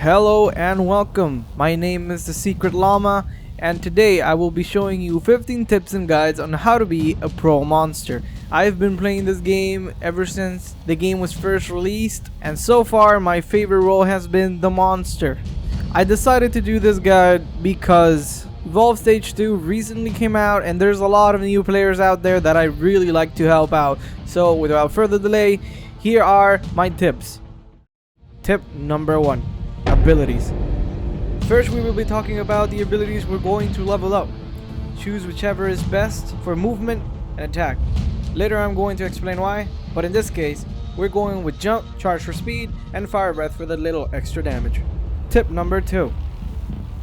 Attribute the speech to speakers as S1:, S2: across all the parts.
S1: Hello and welcome. My name is the Secret Llama, and today I will be showing you 15 tips and guides on how to be a pro monster. I've been playing this game ever since the game was first released, and so far my favorite role has been the monster. I decided to do this guide because Evolve Stage 2 recently came out and there's a lot of new players out there that I really like to help out. So without further delay, here are my tips. Tip number 1. Abilities. First, we will be talking about the abilities we're going to level up. Choose whichever is best for movement and attack. Later I'm going to explain why, but in this case, we're going with jump, charge for speed, and fire breath for the little extra damage. Tip number 2.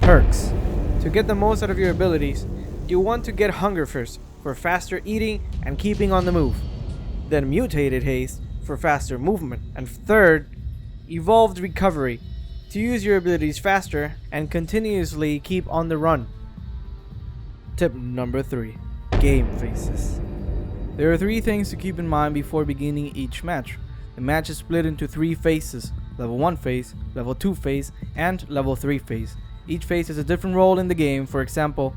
S1: Perks. To get the most out of your abilities, you want to get hunger first for faster eating and keeping on the move. Then mutated haste for faster movement. And third, evolved recovery to use your abilities faster and continuously keep on the run. Tip number 3. Game phases. There are 3 things to keep in mind before beginning each match. The match is split into 3 phases: level 1 phase, level 2 phase, and level 3 phase. Each phase has a different role in the game. For example,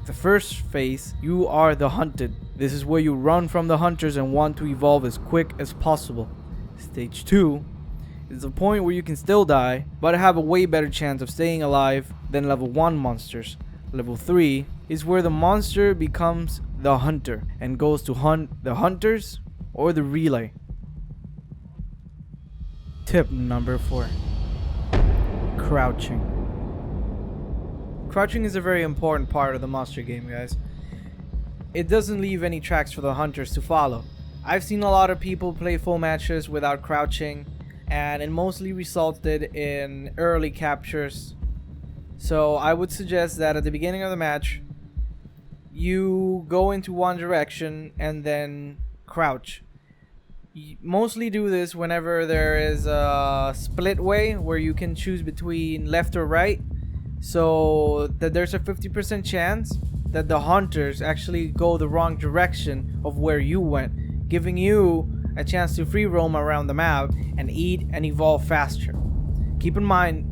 S1: the first phase, you are the hunted. This is where you run from the hunters and want to evolve as quick as possible. Stage 2 is the point where you can still die, but have a way better chance of staying alive than level 1 monsters. Level 3 is where the monster becomes the hunter and goes to hunt the hunters or the relay. Tip number 4. Crouching. Crouching is a very important part of the monster game, guys. It doesn't leave any tracks for the hunters to follow. I've seen a lot of people play full matches without crouching, and it mostly resulted in early captures. So I would suggest that at the beginning of the match, you go into one direction and then crouch. You mostly do this whenever there is a split way where you can choose between left or right, so that there's a 50% chance that the hunters actually go the wrong direction of where you went, giving you a chance to free roam around the map and eat and evolve faster. Keep in mind,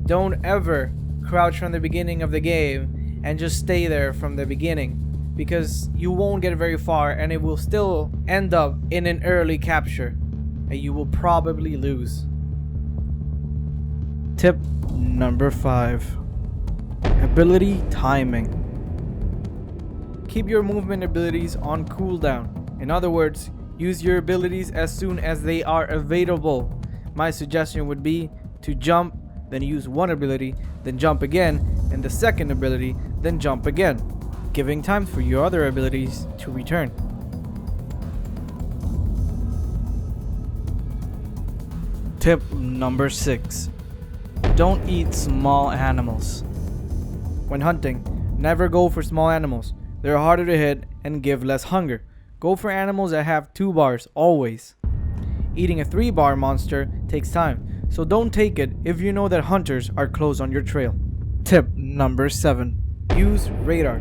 S1: don't ever crouch from the beginning of the game and just stay there from the beginning, because you won't get very far and it will still end up in an early capture and you will probably lose. Tip number 5. Ability timing. Keep your movement abilities on cooldown. In other words, use your abilities as soon as they are available. My suggestion would be to jump, then use one ability, then jump again, and the second ability, then jump again, giving time for your other abilities to return. Tip number 6. Don't eat small animals. When hunting, never go for small animals. They're harder to hit and give less hunger. Go for animals that have 2 bars, always. Eating a 3-bar monster takes time, so don't take it if you know that hunters are close on your trail. Tip number 7. Use radar.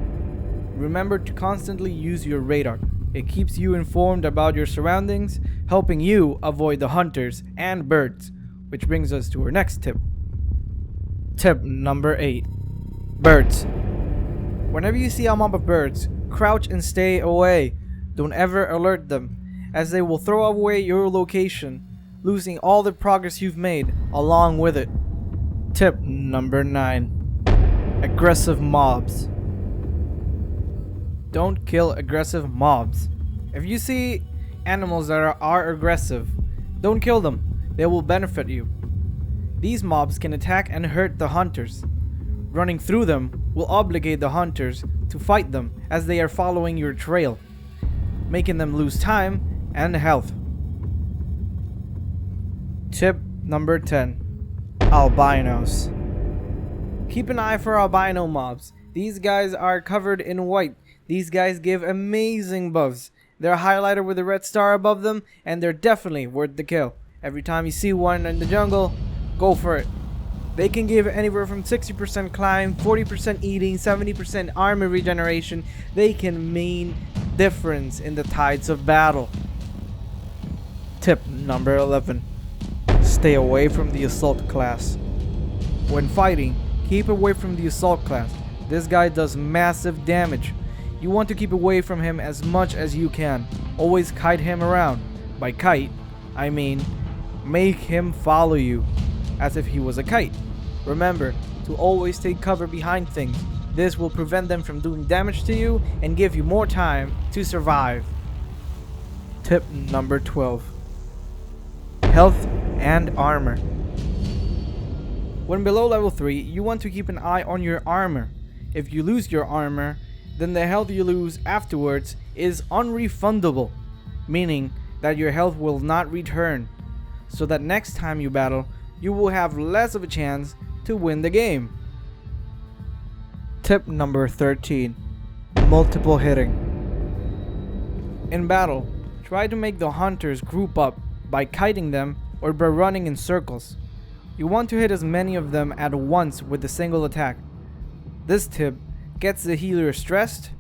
S1: Remember to constantly use your radar. It keeps you informed about your surroundings, helping you avoid the hunters and birds. Which brings us to our next tip. Tip number 8. Birds. Whenever you see a mob of birds, crouch and stay away. Don't ever alert them, as they will throw away your location, losing all the progress you've made along with it. Tip number 9. Aggressive mobs. Don't kill aggressive mobs. If you see animals that are aggressive, don't kill them. They will benefit you. These mobs can attack and hurt the hunters. Running through them will obligate the hunters to fight them as they are following your trail, making them lose time and health. Tip number 10. Albinos. Keep an eye for albino mobs. These guys are covered in white. These guys give amazing buffs. They're highlighted with a red star above them, and they're definitely worth the kill. Every time you see one in the jungle, go for it. They can give anywhere from 60% climb, 40% eating, 70% armor regeneration. They can mean difference in the tides of battle. Tip number 11. Stay away from the assault class. When fighting, keep away from the assault class. This guy does massive damage. You want to keep away from him as much as you can. Always kite him around. By kite, I mean make him follow you as if he was a kite. Remember to always take cover behind things. This will prevent them from doing damage to you and give you more time to survive. Tip number 12. Health and armor. When below level 3, you want to keep an eye on your armor. If you lose your armor, then the health you lose afterwards is unrefundable, meaning that your health will not return, so that next time you battle, you will have less of a chance to win the game. Tip number 13. Multiple hitting. In battle, try to make the hunters group up by kiting them or by running in circles. You want to hit as many of them at once with a single attack. This tip gets the healer stressed,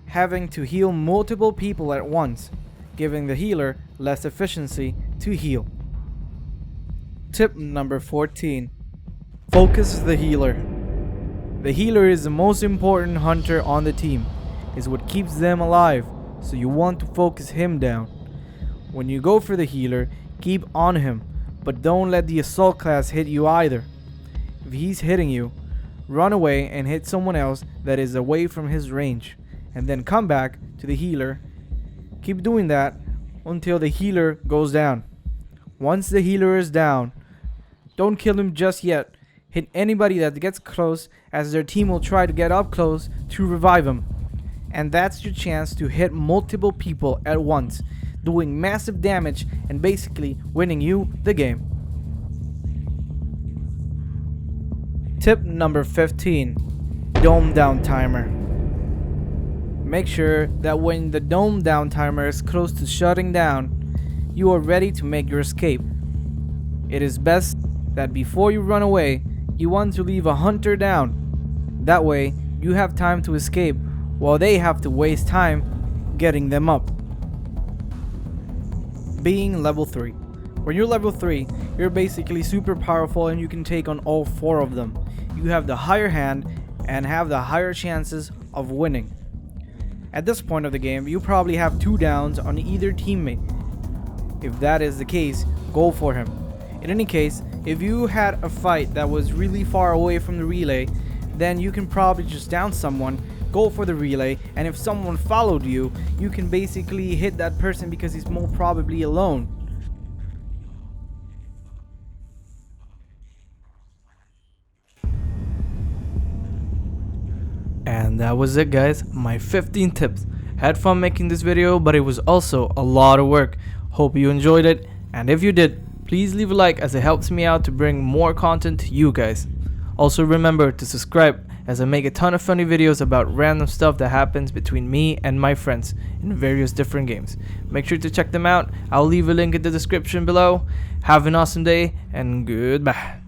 S1: having to heal multiple people at once, giving the healer less efficiency to heal. Tip number 14. Focus the healer. The healer is the most important hunter on the team. It's what keeps them alive, so you want to focus him down. When you go for the healer, keep on him, but don't let the assault class hit you either. If he's hitting you, run away and hit someone else that is away from his range, and then come back to the healer. Keep doing that until the healer goes down. Once the healer is down, don't kill him just yet. Hit anybody that gets close, as their team will try to get up close to revive him. And that's your chance to hit multiple people at once, doing massive damage and basically winning you the game. Tip number 15. Dome down timer. Make sure that when the dome down timer is close to shutting down, you are ready to make your escape. It is best that before you run away, you want to leave a hunter down. That way, you have time to escape while they have to waste time getting them up. Being level 3. When you're level 3, you're basically super powerful and you can take on all 4 of them. You have the higher hand and have the higher chances of winning. At this point of the game, you probably have 2 downs on either teammate. If that is the case, go for him. In any case, if you had a fight that was really far away from the relay, then you can probably just down someone, go for the relay, and if someone followed you, you can basically hit that person because he's more probably alone. And that was it, guys, my 15 tips. Had fun making this video, but it was also a lot of work. Hope you enjoyed it, and if you did, please leave a like as it helps me out to bring more content to you guys. Also remember to subscribe as I make a ton of funny videos about random stuff that happens between me and my friends in various different games. Make sure to check them out. I'll leave a link in the description below. Have an awesome day and goodbye.